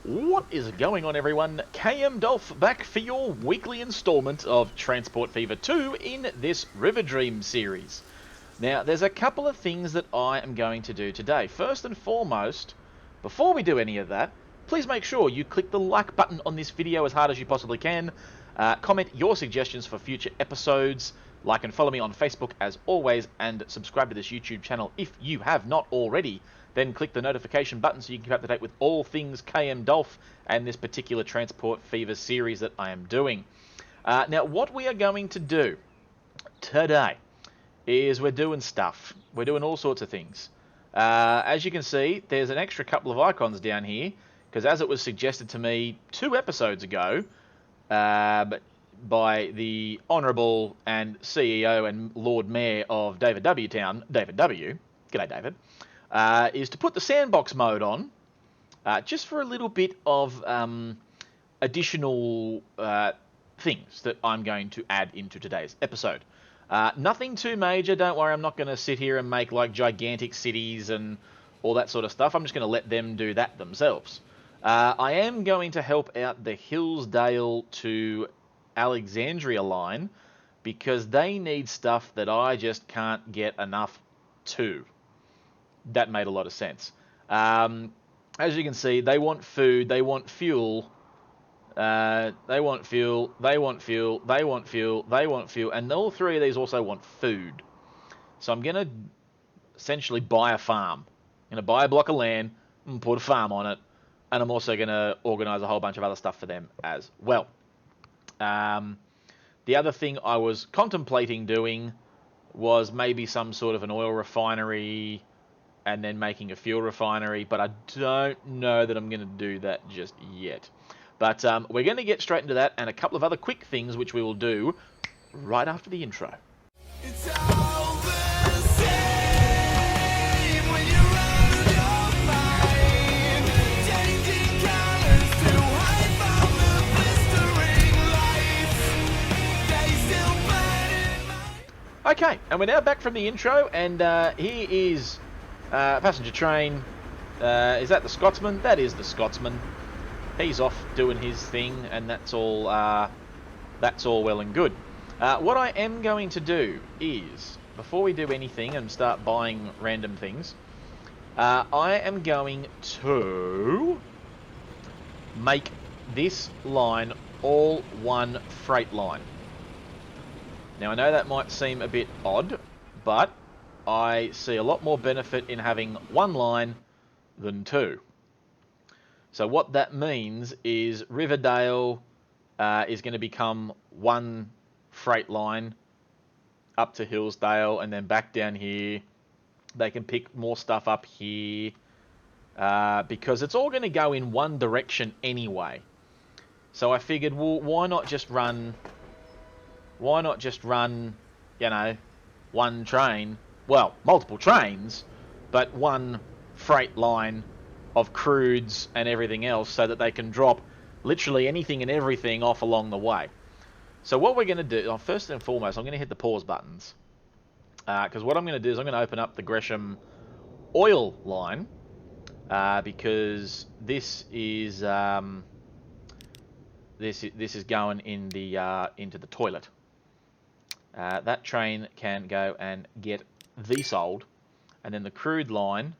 What is going on, everyone? KM Dolph back for your weekly installment of Transport Fever 2 in this River Dream series. Now, there's a couple of things that I am going to do today. First and foremost, before we do any of that, please make sure you click the like button on this video as hard as you possibly can. Comment your suggestions for future episodes. Like and follow me on Facebook as always, and subscribe to this YouTube channel if you have not already. Then click the notification button so you can keep up to date with all things KM Dolph and this particular Transport Fever series that I am doing. Now, what we are going to do today is we're doing stuff. We're doing all sorts of things. As you can see, there's an extra couple of icons down here, because as it was suggested to me 2 episodes ago by the Honourable and CEO and Lord Mayor of David W Town, David W. G'day, David. Is to put the sandbox mode on, just for a little bit of additional things that I'm going to add into today's episode. Nothing too major, don't worry, I'm not going to sit here and make like gigantic cities and all that sort of stuff. I'm just going to let them do that themselves. I am going to help out the Hillsdale to Alexandria line, because they need stuff that I just can't get enough to. That made a lot of sense. As you can see, they want food, they want fuel, they want fuel, they want fuel, they want fuel, they want fuel, and all 3 of these also want food. So I'm going to essentially buy a farm. I'm going to buy a block of land and put a farm on it, and I'm also going to organise a whole bunch of other stuff for them as well. The other thing I was contemplating doing was maybe some sort of an oil refinery and then making a fuel refinery, but I don't know that I'm going to do that just yet. But we're going to get straight into that and a couple of other quick things which we will do right after the intro. It's all the same when you're out of your mind, changing colors to hide from the blistering lights. They still burn in my... Okay, and we're now back from the intro, and here is passenger train. Is that the Scotsman? That is the Scotsman. He's off doing his thing, and that's all well and good. What I am going to do is, before we do anything and start buying random things, I am going to make this line all one freight line. Now, I know that might seem a bit odd, but I see a lot more benefit in having one line than 2. So what that means is Riverdale is going to become one freight line up to Hillsdale and then back down here. They can pick more stuff up here because it's all going to go in one direction anyway. So I figured, well, why not just run, you know, one train? Well, multiple trains, but one freight line of crudes and everything else, so that they can drop literally anything and everything off along the way. So what we're going to do, first and foremost, I'm going to hit the pause buttons, because what I'm going to do is I'm going to open up the Gresham oil line, because this is this is going in the into the toilet. That train can go and get sold, and then the crude line.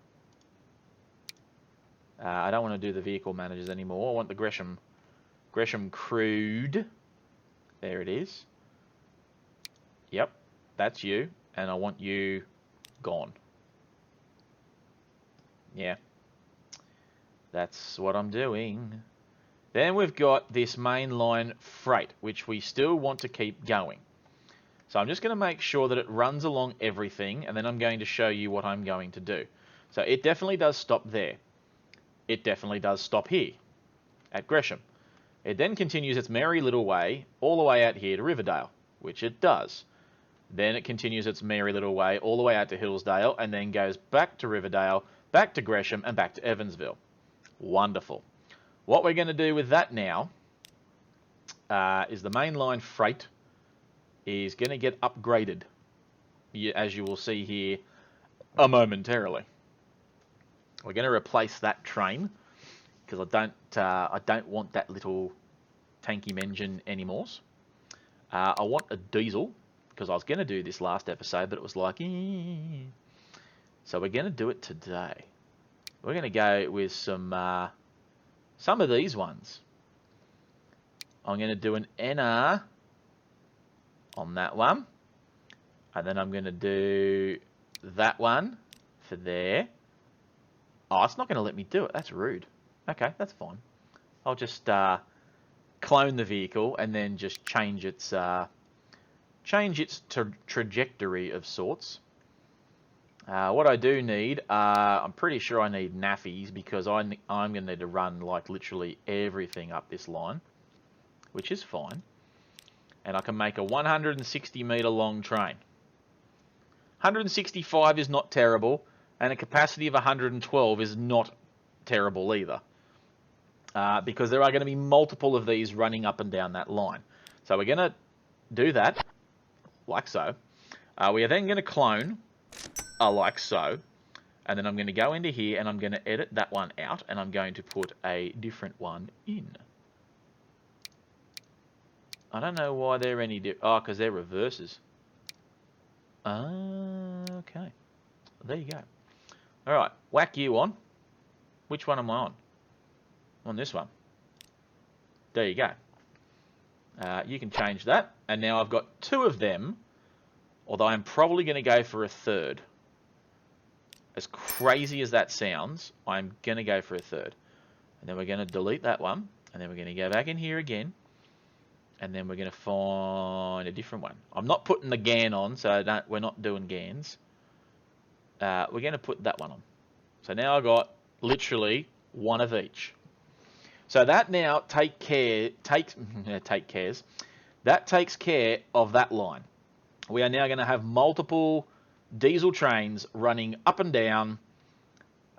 I don't want to do the vehicle managers anymore. I want the Gresham crude. There it is. Yep, that's you, and I want you gone. Yeah, that's what I'm doing. Then we've got this mainline freight, which we still want to keep going. So I'm just going to make sure that it runs along everything, and then I'm going to show you what I'm going to do. So it definitely does stop there. It definitely does stop here at Gresham. It then continues its merry little way all the way out here to Riverdale, which it does. Then it continues its merry little way all the way out to Hillsdale, and then goes back to Riverdale, back to Gresham, and back to Evansville. Wonderful. What we're going to do with that now is the mainline freight is going to get upgraded, as you will see here momentarily. We're going to replace that train because I don't want that little tanky engine anymore. I want a diesel, because I was going to do this last episode, but it was like, eh. So we're going to do it today. We're going to go with some of these ones. I'm going to do an NR on that one. And then I'm going to do that one for there. Oh, it's not going to let me do it. That's rude. Okay, that's fine. I'll just clone the vehicle and then just change its trajectory of sorts. What I do need, I'm pretty sure I need nappies, because I'm going to need to run like literally everything up this line, which is fine. And I can make a 160 metre long train. 165 is not terrible, and a capacity of 112 is not terrible either. Because there are going to be multiple of these running up and down that line. So we're going to do that, like so. We are then going to clone, like so. And then I'm going to go into here and I'm going to edit that one out, and I'm going to put a different one in. I don't know why they're any different. Oh, because they're reverses. Okay. There you go. Alright, whack you on. Which one am I on? On this one. There you go. You can change that. And now I've got two of them, although I'm probably going to go for a third. As crazy as that sounds, I'm going to go for a third. And then we're going to delete that one. And then we're going to go back in here again. And then we're going to find a different one. I'm not putting the GAN on, so we're not doing GANs. We're going to put that one on. So now I've got literally one of each. So that now takes care of that line. We are now going to have multiple diesel trains running up and down,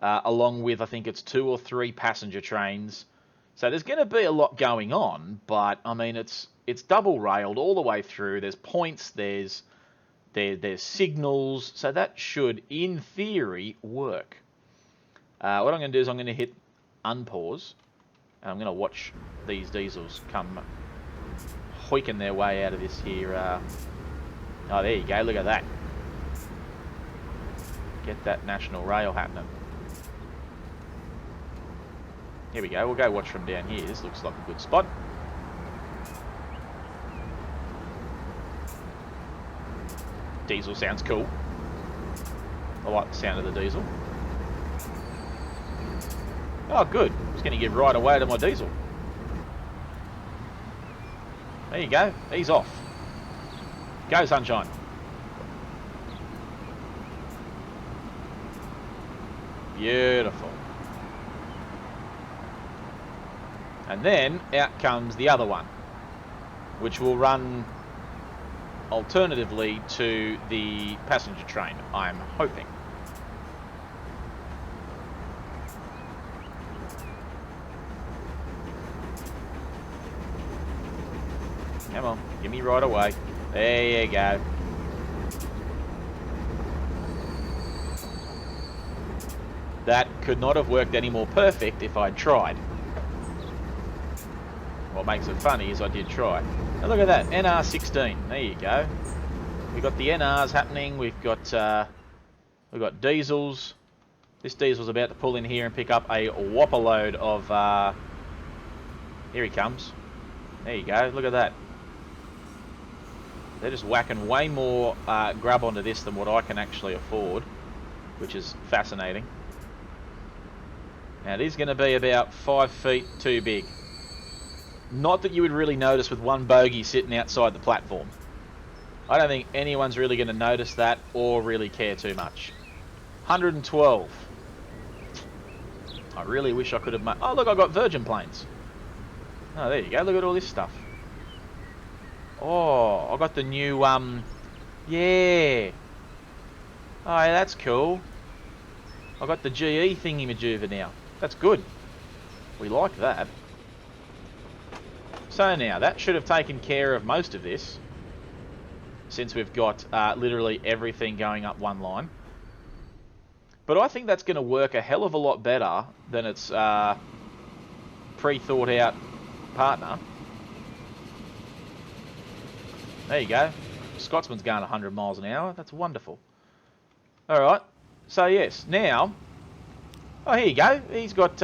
along with, I think it's 2 or 3 passenger trains. So there's going to be a lot going on, but I mean it's double railed all the way through. There's points, there's signals, so that should, in theory, work. What I'm going to do is I'm going to hit unpause, and I'm going to watch these diesels come hoiking their way out of this here. Oh, there you go. Look at that. Get that national rail happening. Here we go. We'll go watch from down here. This looks like a good spot. Diesel sounds cool. I like the sound of the diesel. Oh, good. I'm just going to give right away to my diesel. There you go. He's off. Go, sunshine. Beautiful. And then out comes the other one, which will run alternatively to the passenger train, I'm hoping. Come on, give me right away. There you go. That could not have worked any more perfect if I'd tried. What makes it funny is I did try. Now look at that, NR16. There you go. We've got the NRs happening. We've got diesels. This diesel's about to pull in here and pick up a whopper load of. Here he comes. There you go. Look at that. They're just whacking way more grab onto this than what I can actually afford, which is fascinating. Now it is going to be about 5 feet too big. Not that you would really notice with one bogie sitting outside the platform. I don't think anyone's really going to notice that or really care too much. 112. I really wish I could have made... Oh, look, I got Virgin planes. Oh, there you go. Look at all this stuff. Oh, I got the new, yeah. Oh, yeah, that's cool. I got the GE thingy-majuva now. That's good. We like that. So now, that should have taken care of most of this, since we've got literally everything going up one line. But I think that's going to work a hell of a lot better than it's pre-thought out partner. There you go. Scotsman's going 100 miles an hour. That's wonderful. Alright. So yes, now... Oh, here you go. He's got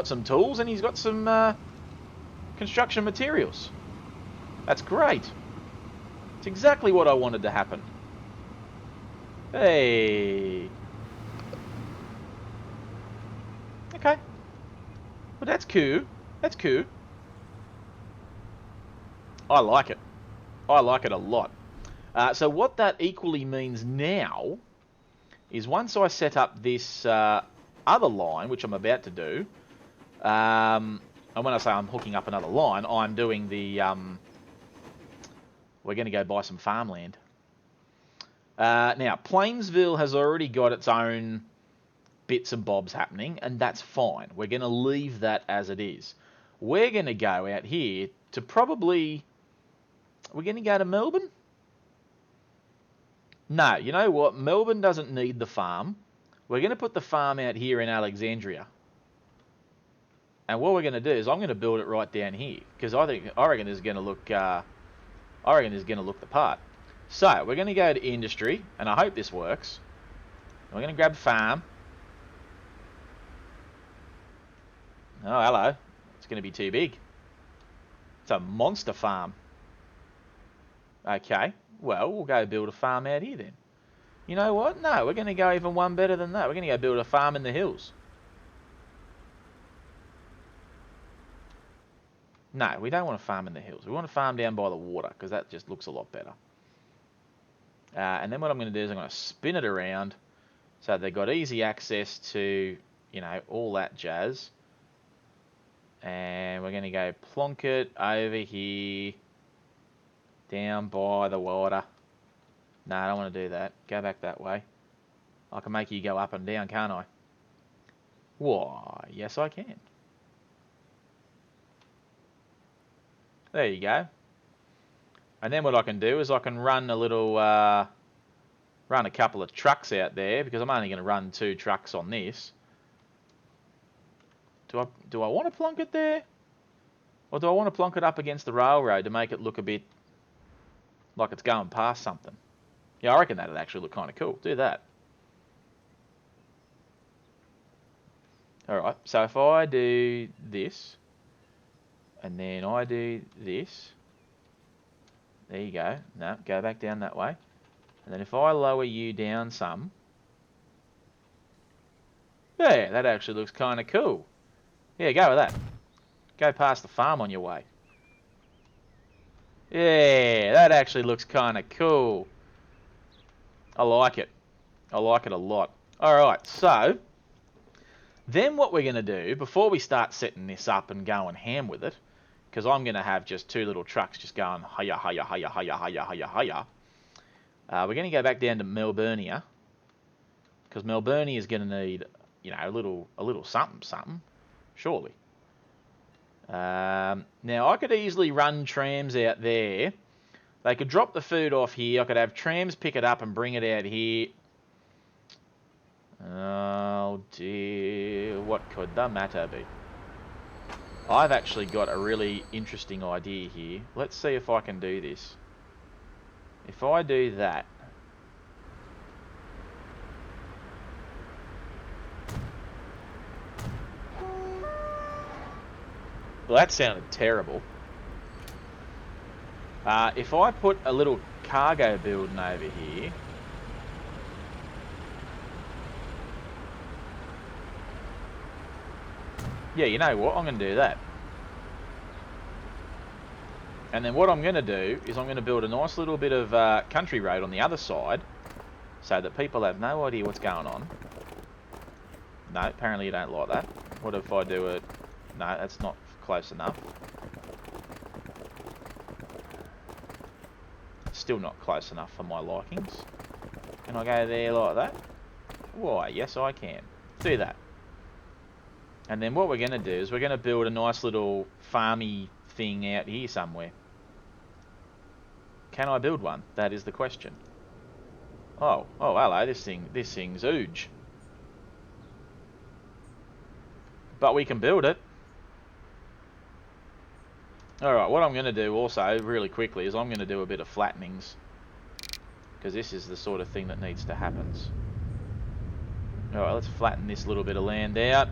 some tools and he's got some construction materials. That's great. It's exactly what I wanted to happen. Hey. Okay. Well, that's cool. That's cool. I like it. I like it a lot. So what that equally means now is once I set up this other line, which I'm about to do, and when I say I'm hooking up another line, I'm doing the... we're going to go buy some farmland. Now, Plainsville has already got its own bits and bobs happening, and that's fine. We're going to leave that as it is. We're going to go out here to probably... We're going to go to Melbourne? No, you know what? Melbourne doesn't need the farm. We're going to put the farm out here in Alexandria. And what we're going to do is I'm going to build it right down here, because I reckon it's going to look the part. So we're going to go to industry, and I hope this works. We're going to grab farm. Oh, hello. It's going to be too big. It's a monster farm. Okay, well, we'll go build a farm out here then. You know what? No, we're going to go even one better than that. We're going to go build a farm in the hills. No, we don't want to farm in the hills. We want to farm down by the water, because that just looks a lot better. And then what I'm going to do is I'm going to spin it around so they've got easy access to, you know, all that jazz. And we're going to go plonk it over here, down by the water. No, I don't want to do that. Go back that way. I can make you go up and down, can't I? Why, yes I can. There you go. And then what I can do is I can run a little, run a couple of trucks out there, because I'm only going to run 2 trucks on this. Do I want to plonk it there? Or do I want to plonk it up against the railroad to make it look a bit like it's going past something? Yeah, I reckon that'd actually look kind of cool. Do that. Alright, so if I do this, and then I do this, there you go. No, go back down that way. And then if I lower you down some, yeah, that actually looks kind of cool. Yeah, go with that. Go past the farm on your way. Yeah, that actually looks kind of cool. I like it. I like it a lot. Alright, so then what we're going to do, before we start setting this up and going ham with it, because I'm going to have just 2 little trucks just going hiya, hiya, hiya, hiya, hiya, hiya, hiya. We're going to go back down to Melburnia, because Melburnia is going to need, you know, a little something, something, surely. Now, I could easily run trams out there. They could drop the food off here. I could have trams pick it up and bring it out here. Oh dear, what could the matter be? I've actually got a really interesting idea here. Let's see if I can do this. If I do that... Well, that sounded terrible. If I put a little cargo building over here... Yeah, you know what? I'm going to do that. And then what I'm going to do is I'm going to build a nice little bit of country road on the other side, so that people have no idea what's going on. No, apparently you don't like that. What if I do it... No, that's not close enough. Still not close enough for my likings. Can I go there like that? Why, yes I can. Do that. And then what we're going to do is we're going to build a nice little farmy thing out here somewhere. Can I build one? That is the question. Oh, hello, this thing's huge. But we can build it. Alright, what I'm going to do also, really quickly, is I'm going to do a bit of flattenings. Because this is the sort of thing that needs to happen. Alright, let's flatten this little bit of land out.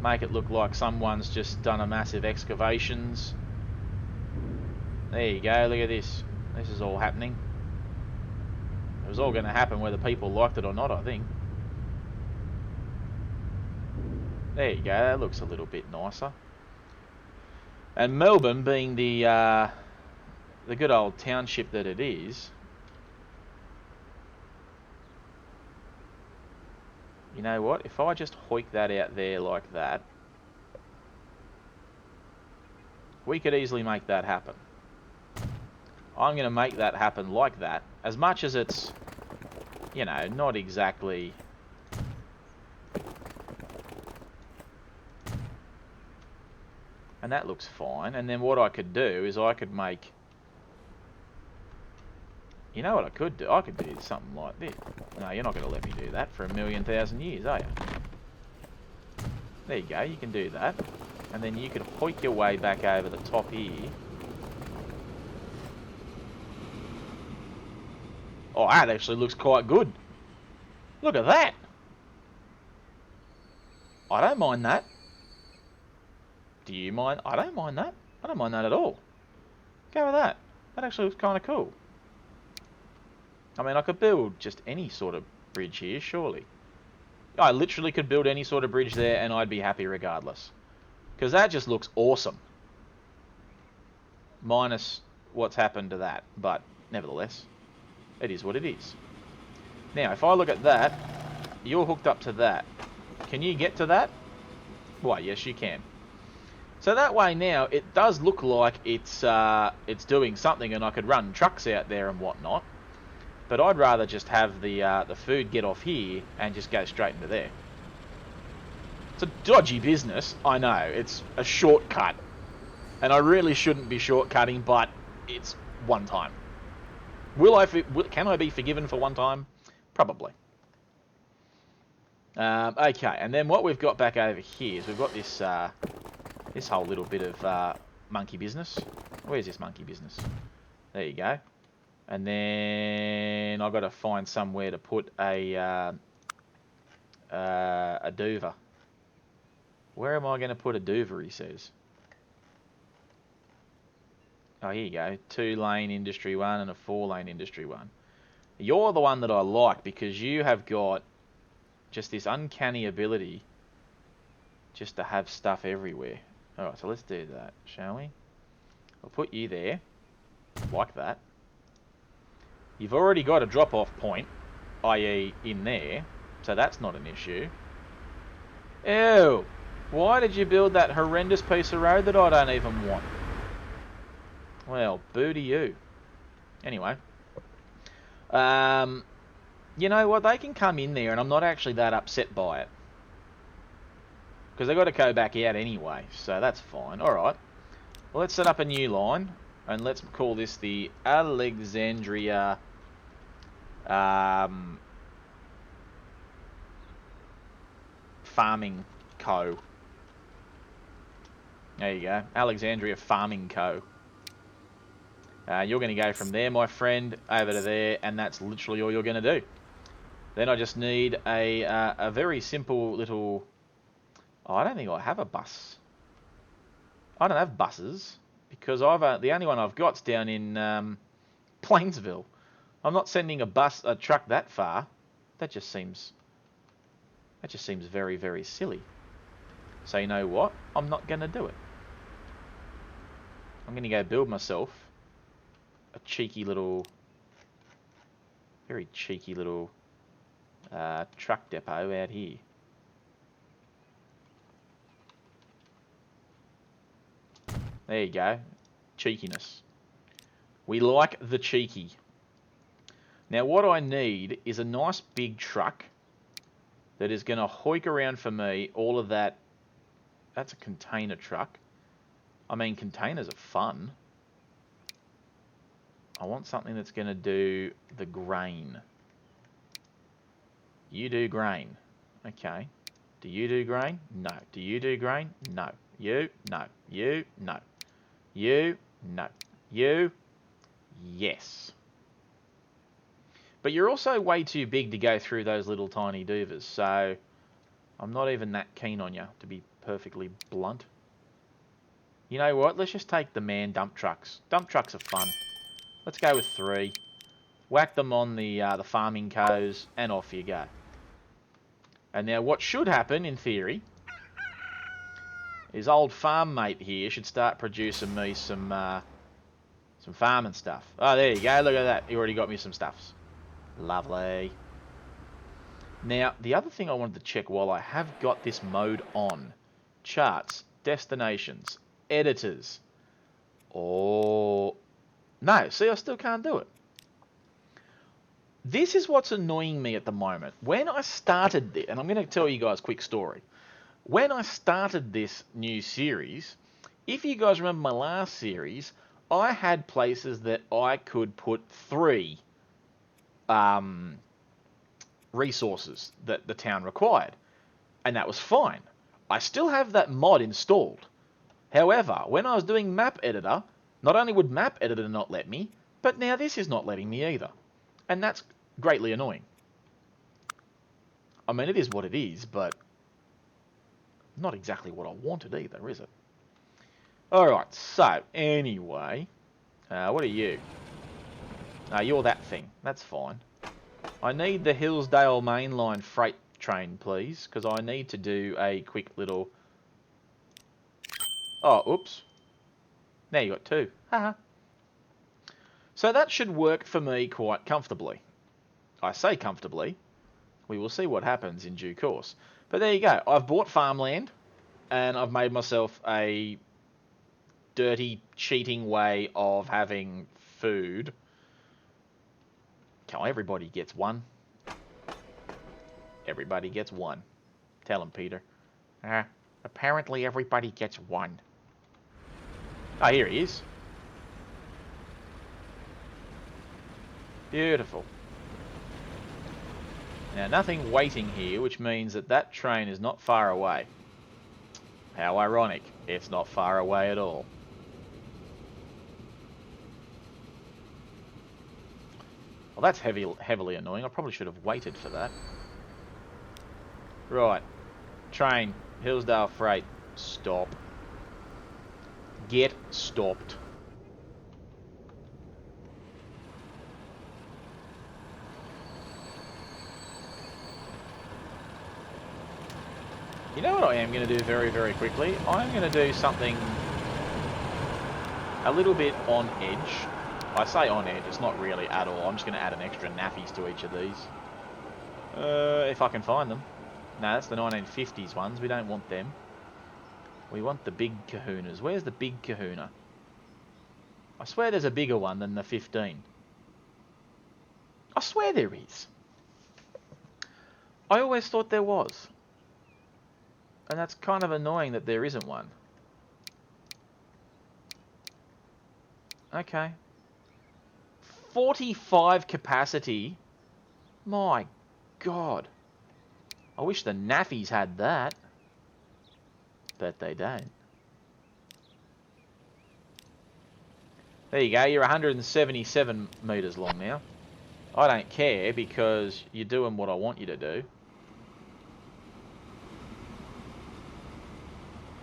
Make it look like someone's just done a massive excavations. There you go, look at this. This is all happening. It was all going to happen whether people liked it or not, I think. There you go, that looks a little bit nicer. And Melbourne, being the good old township that it is, you know what? If I just hoik that out there like that, we could easily make that happen. I'm going to make that happen like that, as much as it's, you know, not exactly... And that looks fine. And then what I could do is I could make... You know what I could do? I could do something like this. No, you're not going to let me do that for 1,000,000 years, are you? There you go, you can do that. And then you could hoik your way back over the top here. Oh, that actually looks quite good. Look at that. I don't mind that. Do you mind? I don't mind that. I don't mind that at all. Go with that. That actually looks kind of cool. I mean, I could build just any sort of bridge here, surely. I literally could build any sort of bridge there and I'd be happy regardless. Because that just looks awesome. Minus what's happened to that. But, nevertheless, it is what it is. Now, if I look at that, you're hooked up to that. Can you get to that? Why, yes you can. So that way now, it does look like it's doing something and I could run trucks out there and whatnot. But I'd rather just have the food get off here and just go straight into there. It's a dodgy business, I know. It's a shortcut. And I really shouldn't be shortcutting, but it's one time. Can I be forgiven for one time? Probably. Okay, and then what we've got back over here is we've got this this whole little bit of monkey business. Where's this monkey business? There you go. And then I've got to find somewhere to put a Dover. Where am I going to put a Dover, he says? Oh, here you go. 2-lane industry one and a 4-lane industry one. You're the one that I like because you have got just this uncanny ability just to have stuff everywhere. Alright, so let's do that, shall we? I'll put you there, like that. You've already got a drop-off point, i.e. in there, so that's not an issue. Ew! Why did you build that horrendous piece of road that I don't even want? Well, boo to you. Anyway. You know what? They can come in there and I'm not actually that upset by it. Because they've got to go back out anyway, so that's fine. Alright. Well, let's set up a new line. And let's call this the Alexandria... Farming Co. There you go. Alexandria Farming Co. You're going to go from there, my friend, over to there, and that's literally all you're going to do. Then I just need a very simple little... Oh, I don't think I have a bus. I don't have buses, because the only one I've got's down in Plainsville. I'm not sending a truck that far. That just seems very, very silly. So you know what? I'm not going to do it. I'm going to go build myself a cheeky little, very cheeky little truck depot out here. There you go. Cheekiness. We like the cheeky. Now what I need is a nice big truck that is going to hoik around for me all of that. That's a container truck. I mean, containers are fun. I want something that's going to do the grain. You do grain. Okay. Do you do grain? No. Do you do grain? No. You? No. You? No. You? No. You? Yes. But you're also way too big to go through those little tiny doovers, so I'm not even that keen on you, to be perfectly blunt. You know what? Let's just take the man dump trucks. Dump trucks are fun. Let's go with 3. Whack them on the farming cows, and off you go. And now what should happen, in theory, is old farm mate here should start producing me some farming stuff. Oh, there you go. Look at that. He already got me some stuffs. Lovely. Now, the other thing I wanted to check while I have got this mode on. Charts, destinations, editors. Oh, no, see, I still can't do it. This is what's annoying me at the moment. When I started this, and I'm going to tell you guys a quick story. When I started this new series, if you guys remember my last series, I had places that I could put 3 resources that the town required. And that was fine. I still have that mod installed. However, when I was doing Map Editor, not only would Map Editor not let me, but now this is not letting me either. And that's greatly annoying. I mean, it is what it is, but not exactly what I wanted either, is it? Alright, so, anyway, what are you? You're that thing. That's fine. I need the Hillsdale Mainline freight train, please, because I need to do a quick little... Oh, oops. Now you got 2. Haha. So that should work for me quite comfortably. I say comfortably. We will see what happens in due course. But there you go. I've bought farmland, and I've made myself a dirty, cheating way of having food. Oh, everybody gets 1. Everybody gets 1. Tell him, Peter. Apparently everybody gets 1. Oh, here he is. Beautiful. Now, nothing waiting here, which means that that train is not far away. How ironic. It's not far away at all. Well, that's heavily annoying. I probably should have waited for that. Right. Train. Hillsdale Freight. Stop. Get stopped. You know what I am going to do very, very quickly? I'm going to do something a little bit on edge. I say on edge, it's not really at all. I'm just going to add an extra nappies to each of these. If I can find them. No, that's the 1950s ones. We don't want them. We want the big kahunas. Where's the big kahuna? I swear there's a bigger one than the 15. I swear there is. I always thought there was. And that's kind of annoying that there isn't one. Okay. 45 capacity. My God. I wish the nappies had that. But they don't. There you go. You're 177 metres long now. I don't care because you're doing what I want you to do.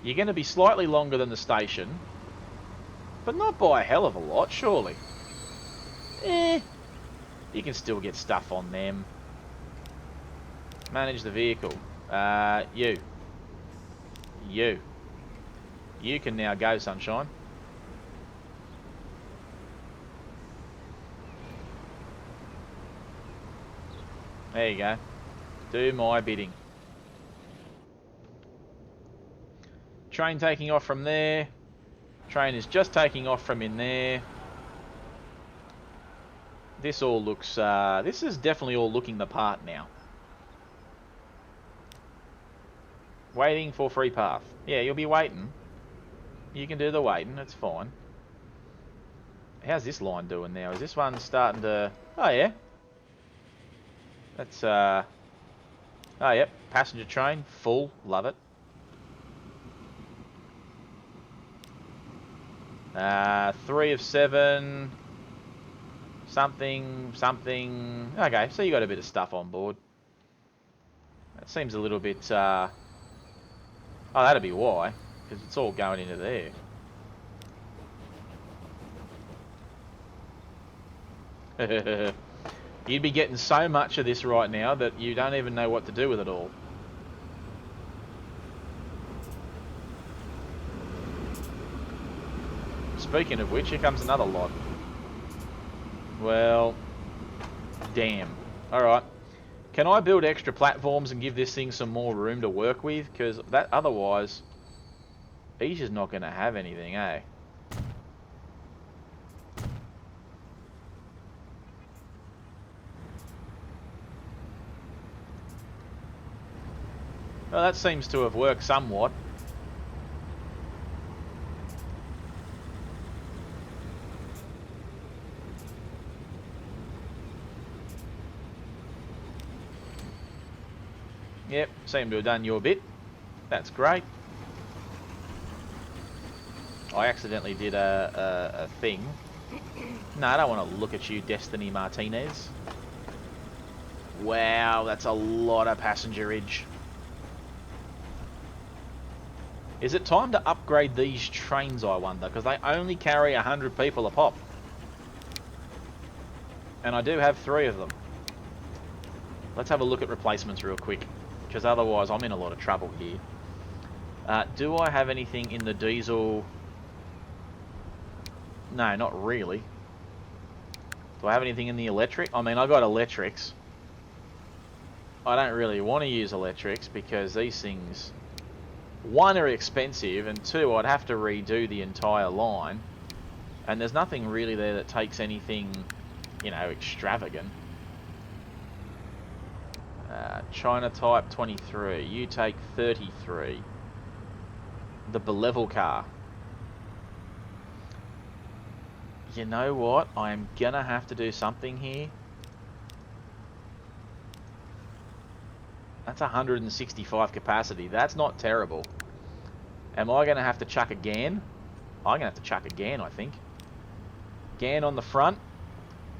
You're going to be slightly longer than the station, but not by a hell of a lot, surely. You can still get stuff on them. Manage the vehicle. You. You can now go, sunshine. There you go. Do my bidding. Train taking off from there. Train is just taking off from in there. This all looks... this is definitely all looking the part now. Waiting for free path. Yeah, you'll be waiting. You can do the waiting, it's fine. How's this line doing now? Is this one starting to... Oh, yeah. That's, Oh, yep. Passenger train, full. Love it. 3 of 7. Something. Okay, so you got a bit of stuff on board. That seems a little bit... Oh, that'd be why. Because it's all going into there. You'd be getting so much of this right now that you don't even know what to do with it all. Speaking of which, here comes another lot. Well, damn. Alright. Can I build extra platforms and give this thing some more room to work with? Because that otherwise, he's just not going to have anything, eh? Well, that seems to have worked somewhat. Yep, seem to have done your bit. That's great. I accidentally did a thing. No, I don't want to look at you, Destiny Martinez. Wow, that's a lot of passengerage. Is it time to upgrade these trains, I wonder? Because they only carry 100 people a pop. And I do have 3 of them. Let's have a look at replacements real quick. Because otherwise I'm in a lot of trouble here. Do I have anything in the diesel? No, not really. Do I have anything in the electric? I mean, I got electrics. I don't really want to use electrics because these things... 1, are expensive, and 2, I'd have to redo the entire line. And there's nothing really there that takes anything, you know, extravagant. China Type 23. You take 33. The Belevel car. You know what? I am gonna have to do something here. That's 165 capacity. That's not terrible. Am I going to have to chuck a GAN? I'm going to have to chuck a GAN, I think. GAN on the front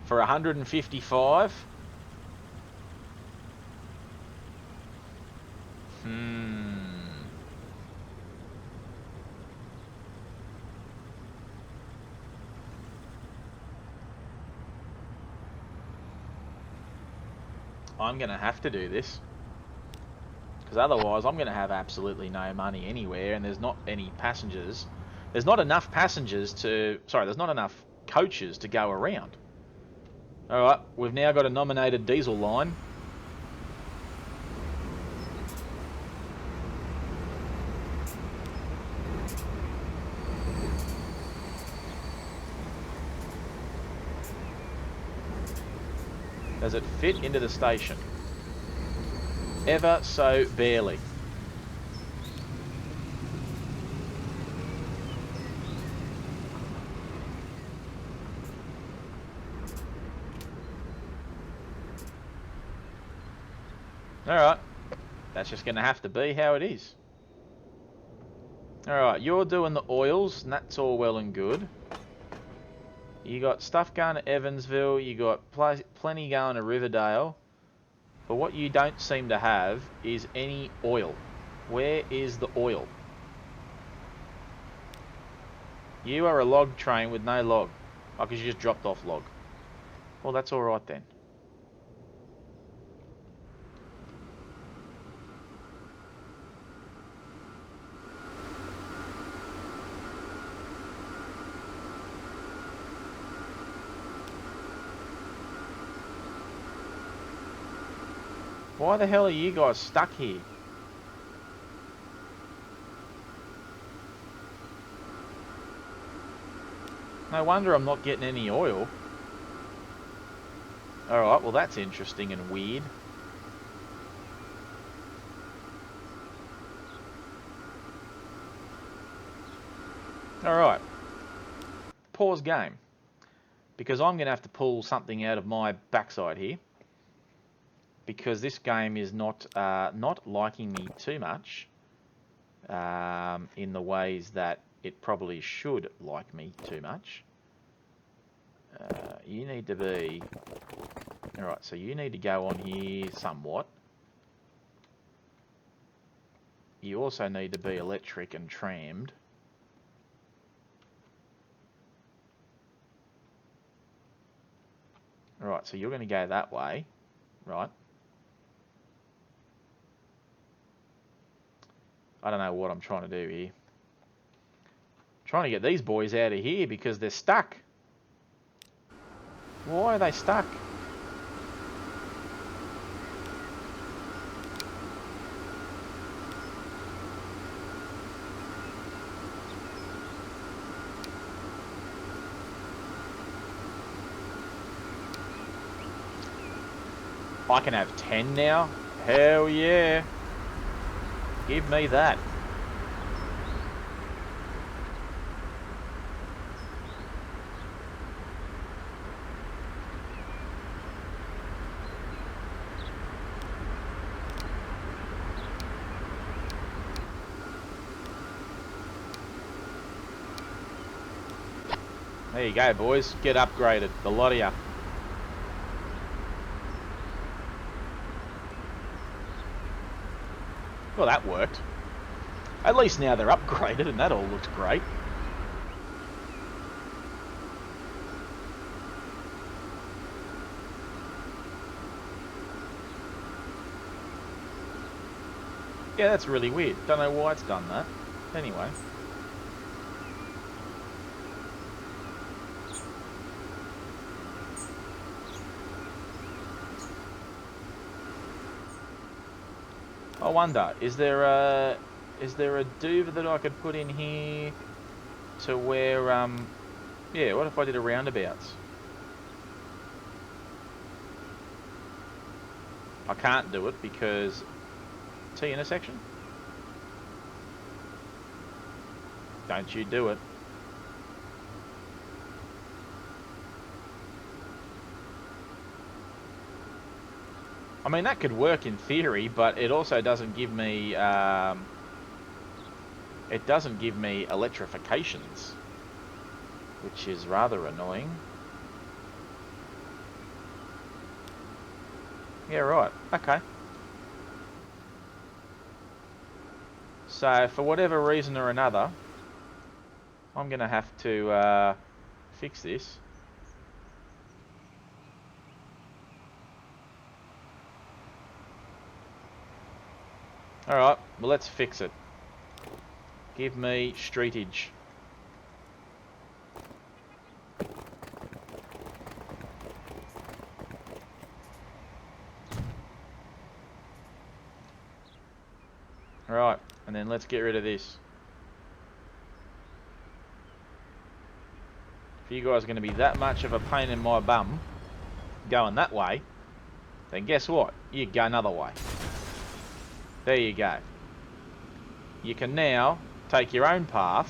for 155. I'm going to have to do this. Because otherwise I'm going to have absolutely no money anywhere, and there's not any passengers. There's not enough passengers to... Sorry, there's not enough coaches to go around. Alright, we've now got a nominated diesel line. Does it fit into the station? Ever so barely. Alright. That's just going to have to be how it is. Alright, you're doing the oils, and that's all well and good. You got stuff going to Evansville, you got plenty going to Riverdale. But what you don't seem to have is any oil. Where is the oil? You are a log train with no log. Oh, because you just dropped off log. Well, that's alright then. Why the hell are you guys stuck here? No wonder I'm not getting any oil. Alright, well that's interesting and weird. Alright. Pause game. Because I'm going to have to pull something out of my backside here. Because this game is not liking me too much in the ways that it probably should like me too much. You need to be... Alright, so you need to go on here somewhat. You also need to be electric and trammed. Alright, so you're going to go that way, right? I don't know what I'm trying to do here. Trying to get these boys out of here because they're stuck. Why are they stuck? I can have 10 now? Hell yeah. Give me that. There you go, boys. Get upgraded, the lot of you. Well, that worked. At least now they're upgraded and that all looks great. Yeah, that's really weird. Don't know why it's done that. Anyway. I wonder, is there a duva that I could put in here to where yeah, what if I did a roundabouts? I can't do it because T intersection? Don't you do it. I mean, that could work in theory, but it also doesn't give me, it doesn't give me electrifications, which is rather annoying. Yeah, right. Okay. So, for whatever reason or another, I'm going to have to fix this. Alright, well let's fix it. Give me streetage. Alright, and then let's get rid of this. If you guys are going to be that much of a pain in my bum going that way, then guess what? You go another way. There you go. You can now take your own path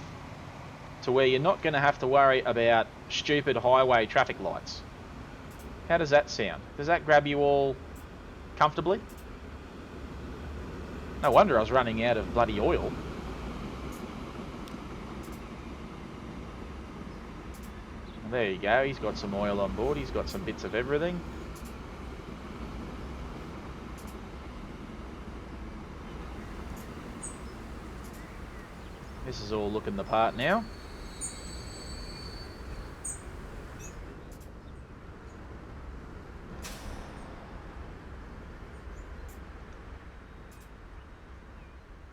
to where you're not going to have to worry about stupid highway traffic lights. How does that sound? Does that grab you all comfortably? No wonder I was running out of bloody oil. There you go, he's got some oil on board, he's got some bits of everything. This is all looking the part now.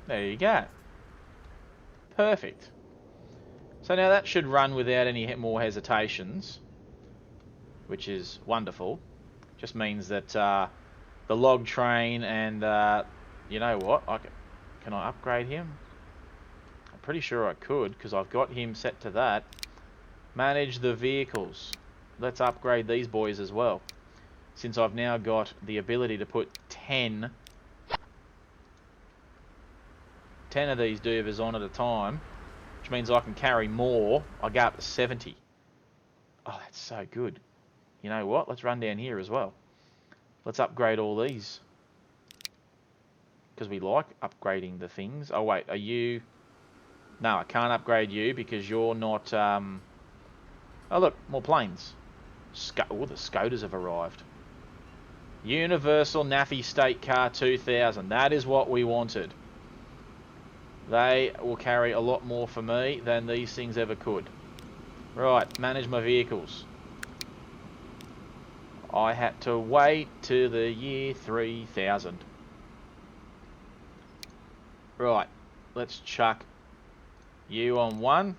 There you go. Perfect. So now that should run without any more hesitations, which is wonderful. Just means that the log train and you know what? Can I upgrade him? I'm pretty sure I could because I've got him set to that. Manage the vehicles. Let's upgrade these boys as well. Since I've now got the ability to put 10 of these duvers on at a time, which means I can carry more. I go up to 70. Oh, that's so good. You know what? Let's run down here as well. Let's upgrade all these. Because we like upgrading the things. Oh, wait. Are you... No, I can't upgrade you because you're not... Oh, look, more planes. Oh, the Scooters have arrived. Universal Naffy State Car 2000. That is what we wanted. They will carry a lot more for me than these things ever could. Right, manage my vehicles. I had to wait to the year 3000. Right, let's chuck you on one.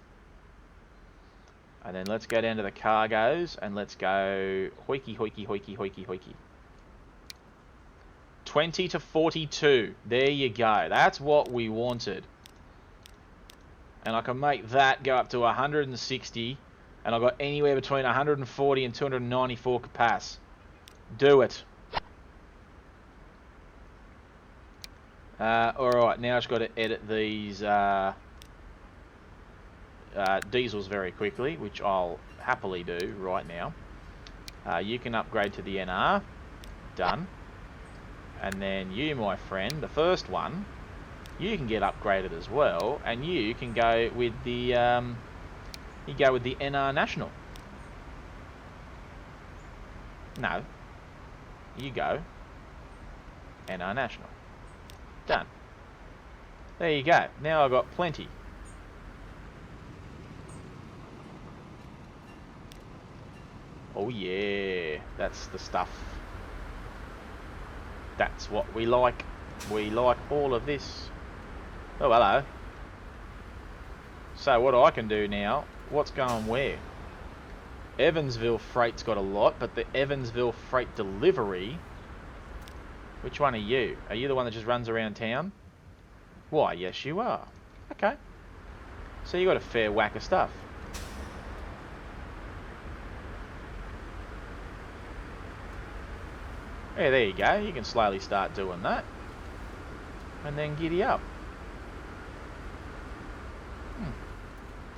And then let's go down to the cargoes and let's go hoiky, hoiky, hoiky, hoiky, hoiky. 20 to 42. There you go. That's what we wanted. And I can make that go up to 160. And I've got anywhere between 140 and 294 capacity. Do it. Alright, now I've just got to edit these diesels very quickly, which I'll happily do right now. You can upgrade to the NR. Done. And then you, my friend, the first one, you can get upgraded as well, and you can go with the NR National. No. You go NR National. Done. There you go. Now I've got plenty. Oh yeah, that's the stuff. That's what we like. We like all of this. Oh, hello. So what I can do now, what's going where? Evansville Freight's got a lot, but the Evansville Freight Delivery... Which one are you? Are you the one that just runs around town? Why, yes you are. Okay. So you got a fair whack of stuff. Yeah, there you go. You can slowly start doing that. And then giddy up.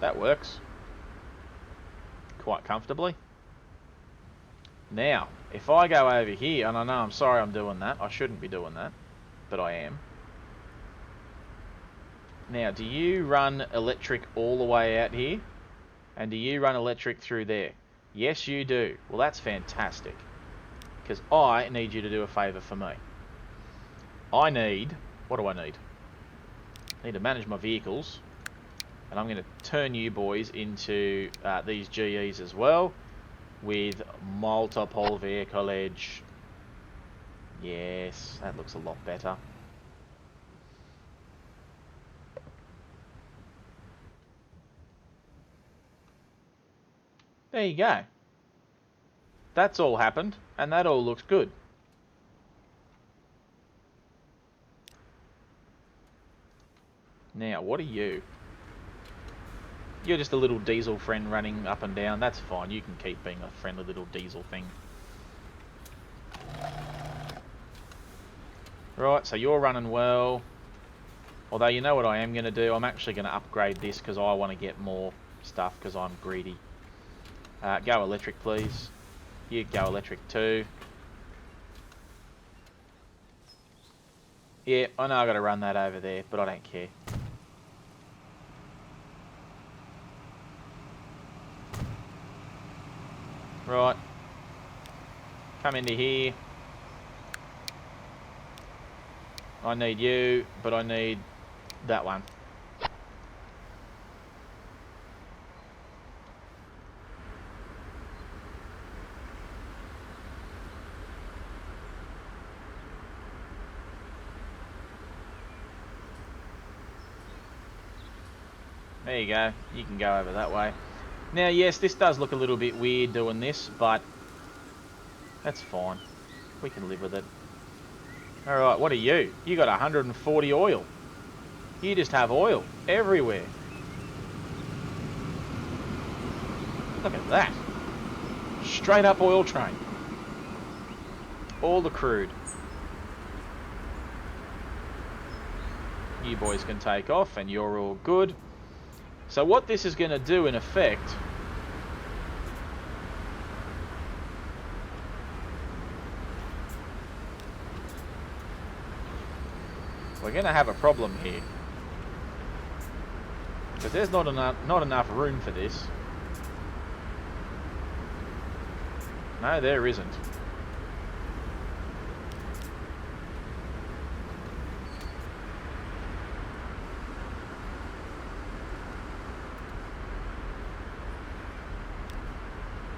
That works. Quite comfortably. Now, if I go over here, and I know I'm sorry I'm doing that. I shouldn't be doing that. But I am. Now, do you run electric all the way out here? And do you run electric through there? Yes, you do. Well, that's fantastic. Because I need you to do a favour for me. I need... What do I need? I need to manage my vehicles. And I'm going to turn you boys into these GEs as well. With multiple vehicleage. Yes, that looks a lot better. There you go. That's all happened, and that all looks good. Now, what are you? You're just a little diesel friend running up and down. That's fine. You can keep being a friendly little diesel thing. Right, so you're running well. Although, you know what I am going to do? I'm actually going to upgrade this because I want to get more stuff because I'm greedy. Go electric, please. You go electric too. Yeah, I know I've got to run that over there, but I don't care. Right. Come into here. I need you, but I need that one. There you go. You can go over that way. Now, yes, this does look a little bit weird doing this, but that's fine. We can live with it. Alright, what are you? You got 140 oil. You just have oil everywhere. Look at that. Straight up oil train. All the crude. You boys can take off and you're all good. So what this is going to do in effect... We're going to have a problem here. Because there's not enough room for this. No, there isn't.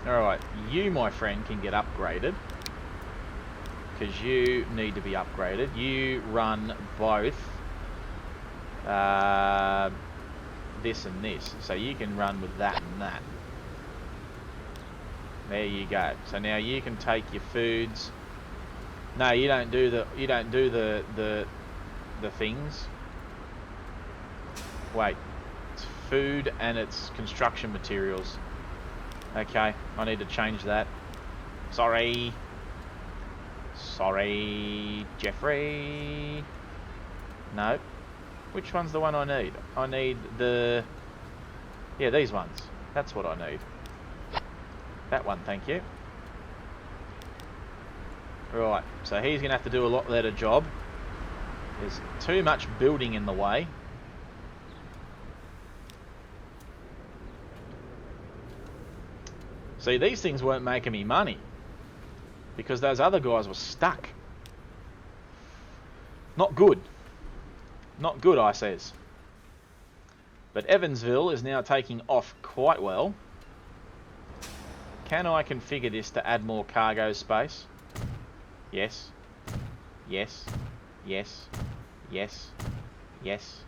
Alright, you, my friend, can get upgraded. Because you need to be upgraded. You run both this and this. So you can run with that and that. There you go. So now you can take your foods. No, you don't do the things. Wait. It's food and it's construction materials. Okay, I need to change that. Sorry. Sorry, Jeffrey. No. Which one's the one I need? I need the... Yeah, these ones. That's what I need. That one, thank you. Right, so he's going to have to do a lot better job. There's too much building in the way. See, these things weren't making me money because those other guys were stuck. Not good. Not good, I says. But Evansville is now taking off quite well. Can I configure this to add more cargo space? Yes. Yes. Yes. Yes. Yes.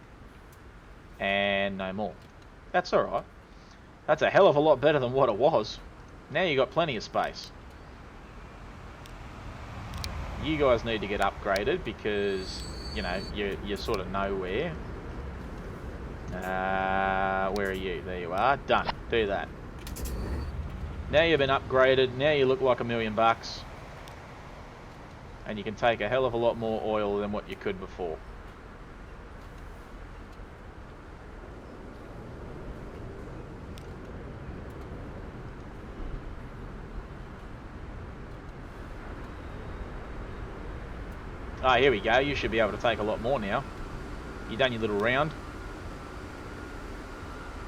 And no more. That's alright. That's a hell of a lot better than what it was. Now you got plenty of space. You guys need to get upgraded because, you know, you're sort of nowhere. Where are you? There you are. Done. Do that. Now you've been upgraded. Now you look like $1 million. And you can take a hell of a lot more oil than what you could before. Ah, here we go. You should be able to take a lot more now. You done your little round.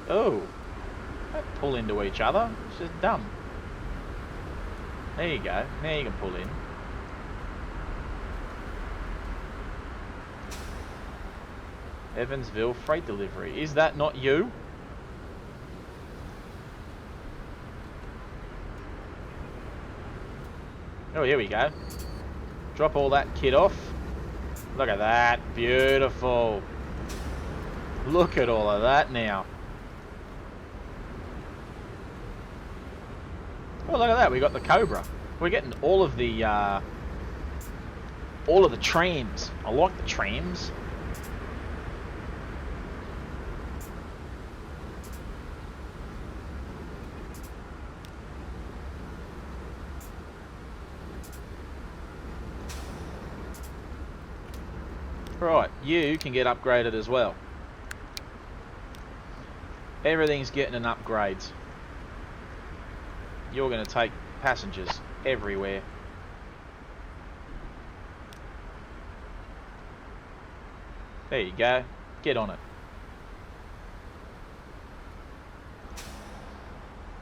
Oh. Don't pull into each other. It's just dumb. There you go. Now you can pull in. Evansville freight delivery. Is that not you? Oh, here we go. Drop all that kit off. Look at that. Beautiful. Look at all of that now. Oh, look at that. We got the Cobra. We're getting all of the trams. I like the trams. Right, you can get upgraded as well. Everything's getting an upgrade. You're going to take passengers everywhere. There you go. Get on it.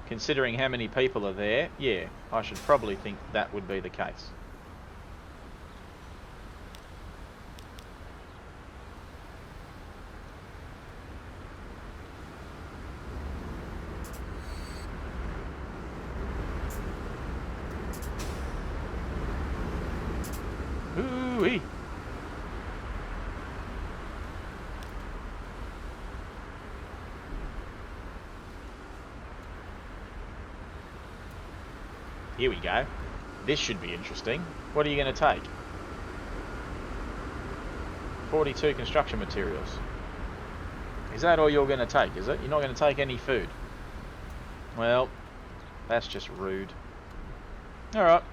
Considering how many people are there, yeah, I should probably think that would be the case. Ooh-wee. Here we go. This should be interesting. What are you going to take? 42 construction materials. Is that all you're going to take, is it? You're not going to take any food? Well, that's just rude. Alright.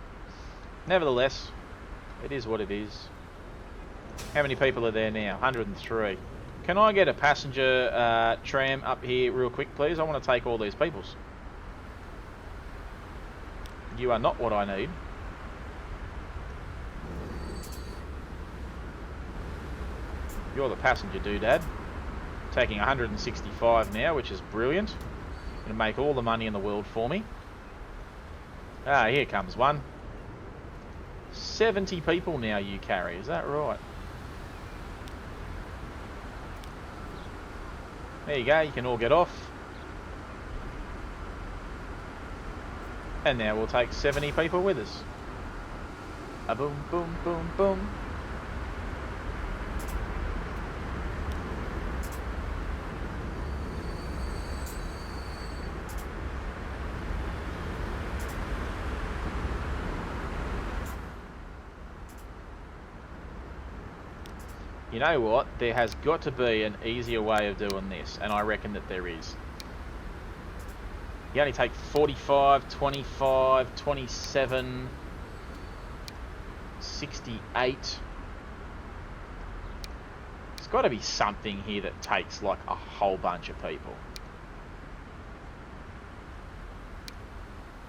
Nevertheless, it is what it is. How many people are there now? 103. Can I get a passenger tram up here real quick, please? I want to take all these peoples. You are not what I need. You're the passenger doodad. Taking 165 now, which is brilliant. Gonna make all the money in the world for me. Ah, here comes one. 70 people now you carry, is that right? There you go, you can all get off. And now we'll take 70 people with us. A boom, boom, boom, boom. You know what? There has got to be an easier way of doing this, and I reckon that there is. You only take 45, 25, 27, 68. There's got to be something here that takes like a whole bunch of people.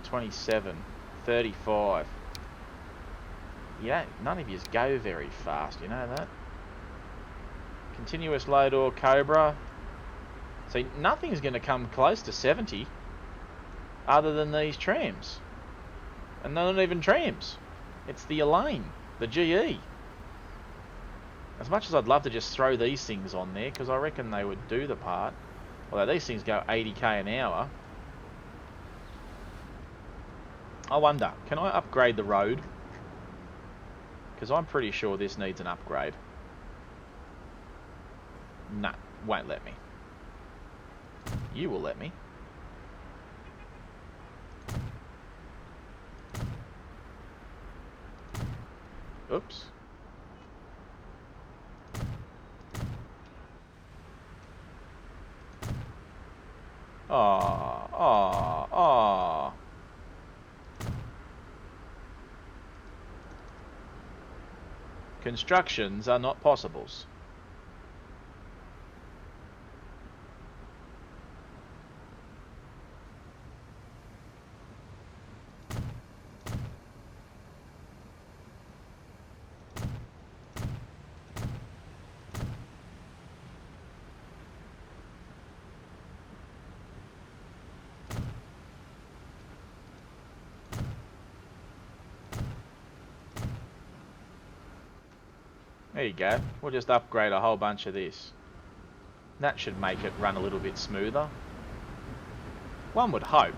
27, 35. Yeah, none of yous go very fast, you know that? Continuous load or Cobra. See, nothing's going to come close to 70 other than these trams. And they're not even trams. It's the Elaine, the GE. As much as I'd love to just throw these things on there, because I reckon they would do the part. Although these things go 80k an hour. I wonder, can I upgrade the road? Because I'm pretty sure this needs an upgrade. Nah, won't let me. You will let me. Oops. Ah. Constructions are not possibles. There you go. We'll just upgrade a whole bunch of this. That should make it run a little bit smoother. One would hope.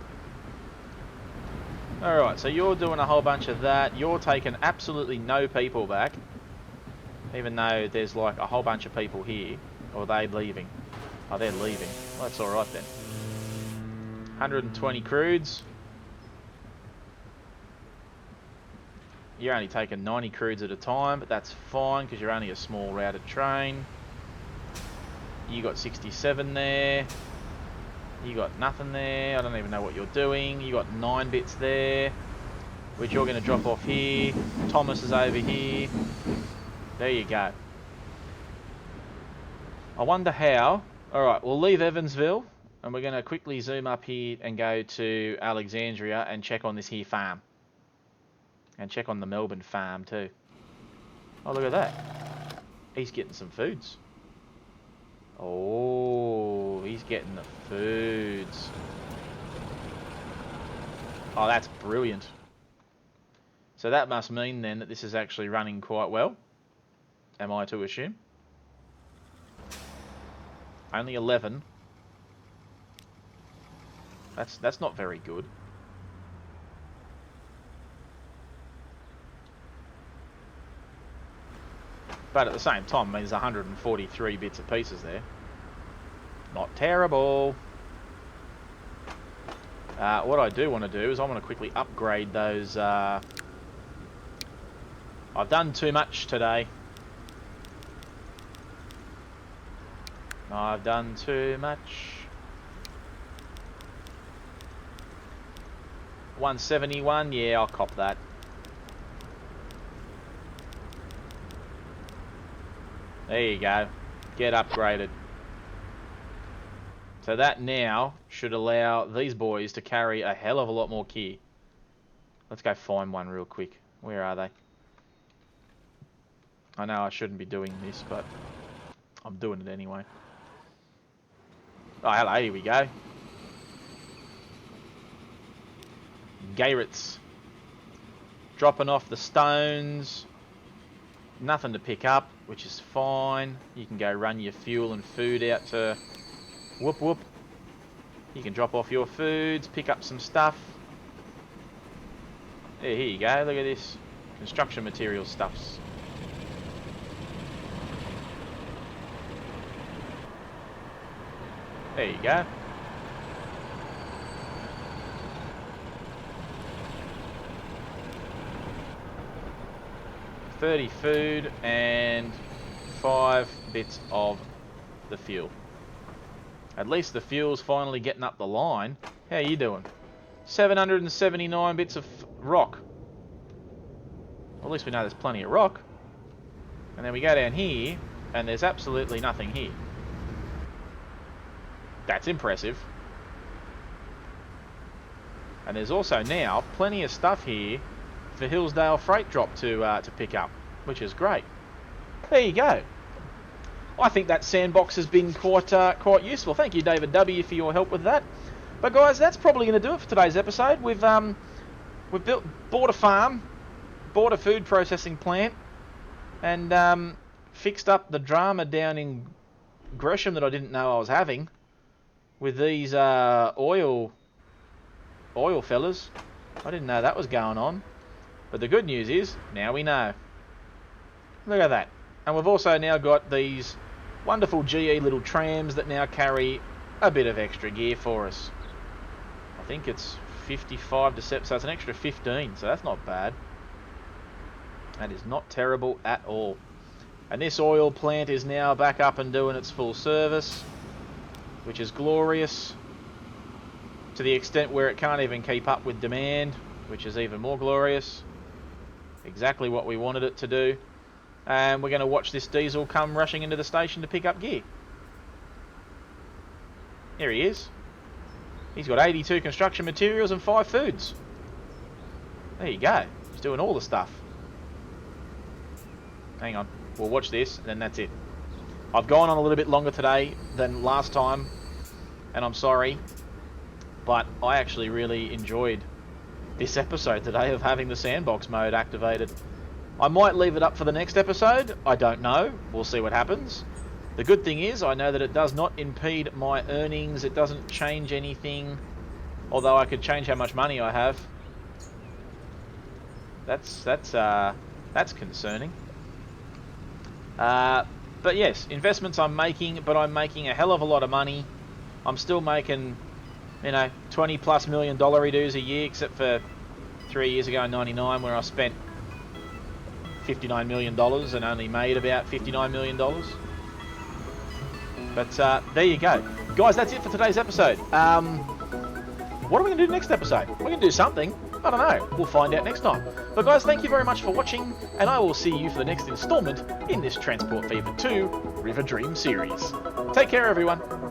Alright, so you're doing a whole bunch of that. You're taking absolutely no people back. Even though there's like a whole bunch of people here. Or are they leaving? Oh, they're leaving. Well, that's alright then. 120 crudes. You're only taking 90 crudes at a time, but that's fine because you're only a small routed train. You got 67 there. You got nothing there. I don't even know what you're doing. You got 9 bits there, which you're going to drop off here. Thomas is over here. There you go. I wonder how. Alright, we'll leave Evansville, and we're going to quickly zoom up here and go to Alexandria and check on this here farm. And check on the Melbourne farm too. Oh, look at that. He's getting some foods. Oh, he's getting the foods. Oh, that's brilliant. So that must mean then that this is actually running quite well. Am I to assume? Only 11. That's not very good. But at the same time, there's 143 bits and pieces there. Not terrible. What I do want to do is I want to quickly upgrade those. I've done too much today. I've done too much. 171, yeah, I'll cop that. There you go. Get upgraded. So that now should allow these boys to carry a hell of a lot more gear. Let's go find one real quick. Where are they? I know I shouldn't be doing this, but I'm doing it anyway. Oh, hello, here we go. Garrett's dropping off the stones. Nothing to pick up, which is fine. You can go run your fuel and food out to Whoop Whoop. You can drop off your foods, pick up some stuff. Yeah, here you go, look at this. Construction material stuffs. There you go. $30 food and 5 bits of the fuel. At least the fuel's finally getting up the line. How you doing? 779 bits of rock. Well, at least we know there's plenty of rock. And then we go down here, and there's absolutely nothing here. That's impressive. And there's also now plenty of stuff here for Hillsdale Freight Drop to pick up, which is great. There you go. I think that sandbox has been quite useful. Thank you, David W, for your help with that. But guys, that's probably going to do it for today's episode. We've bought a farm, bought a food processing plant, and fixed up the drama down in Gresham that I didn't know I was having with these oil fellas. I didn't know that was going on. But the good news is, now we know. Look at that. And we've also now got these wonderful GE little trams that now carry a bit of extra gear for us. I think it's 55 to set, so it's an extra 15, so that's not bad. That is not terrible at all. And this oil plant is now back up and doing its full service, which is glorious, to the extent where it can't even keep up with demand, which is even more glorious. Exactly what we wanted it to do. And we're going to watch this diesel come rushing into the station to pick up gear. Here he is. He's got 82 construction materials and 5 foods. There you go. He's doing all the stuff. Hang on. We'll watch this, and then that's it. I've gone on a little bit longer today than last time, and I'm sorry, but I actually really enjoyed this episode today of having the sandbox mode activated. I might leave it up for the next episode. I don't know. We'll see what happens. The good thing is I know that it does not impede my earnings. It doesn't change anything, although I could change how much money I have. That's concerning. But yes, investments I'm making, but I'm making a hell of a lot of money. I'm still making, $20+ million doos a year, except for 3 years ago in '99 where I spent $59 million and only made about $59 million. But there you go. Guys, that's it for today's episode. What are we going to do next episode? We're going to do something. I don't know. We'll find out next time. But guys, thank you very much for watching, and I will see you for the next installment in this Transport Fever 2 River Dream series. Take care, everyone.